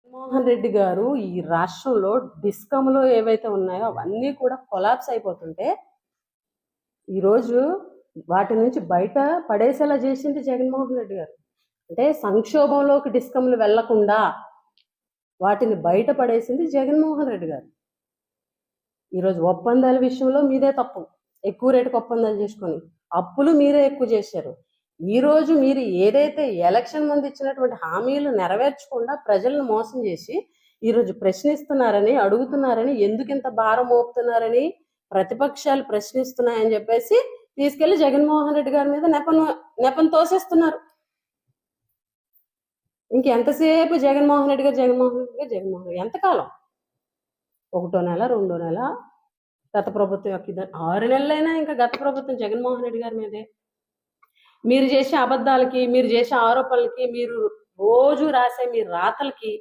జగన్మోహన్ రెడ్డి గారు ఈ రాష్ట్రంలో డిస్కంలో ఏవైతే ఉన్నాయో అవన్నీ కూడా కొలాప్స్ అయిపోతుంటే ఈరోజు వాటి నుంచి బయట పడేసేలా చేసింది జగన్మోహన్ రెడ్డి గారు. అంటే సంక్షోభంలోకి డిస్కంలు వెళ్లకుండా వాటిని బయట పడేసింది జగన్మోహన్ రెడ్డి గారు. ఈరోజు ఒప్పందాల విషయంలో మీదే తప్పు, ఎక్కువ రేటుకు ఒప్పందాలు చేసుకొని అప్పులు మీరే ఎక్కువ చేశారు. ఈరోజు మీరు ఏదైతే ఎలక్షన్ ముందు ఇచ్చినటువంటి హామీలు నెరవేర్చకుండా ప్రజలను మోసం చేసి ఈరోజు ప్రశ్నిస్తున్నారని, అడుగుతున్నారని, ఎందుకు ఇంత భారం మోపుతున్నారని ప్రతిపక్షాలు ప్రశ్నిస్తున్నాయని చెప్పేసి తీసుకెళ్లి జగన్మోహన్ రెడ్డి గారి మీద నెపం తోసేస్తున్నారు. ఇంకెంతసేపు జగన్మోహన్ రెడ్డి గారు ఎంతకాలం? 1వ నెల, 2వ నెల గత ప్రభుత్వం యొక్క 6 నెలలైనా ఇంకా గత ప్రభుత్వం జగన్మోహన్ రెడ్డి గారి మీదే. మీరు చేసే అబద్ధాలకి, మీరు చేసే ఆరోపణలకి, మీరు రోజు రాసే మీ రాతలకి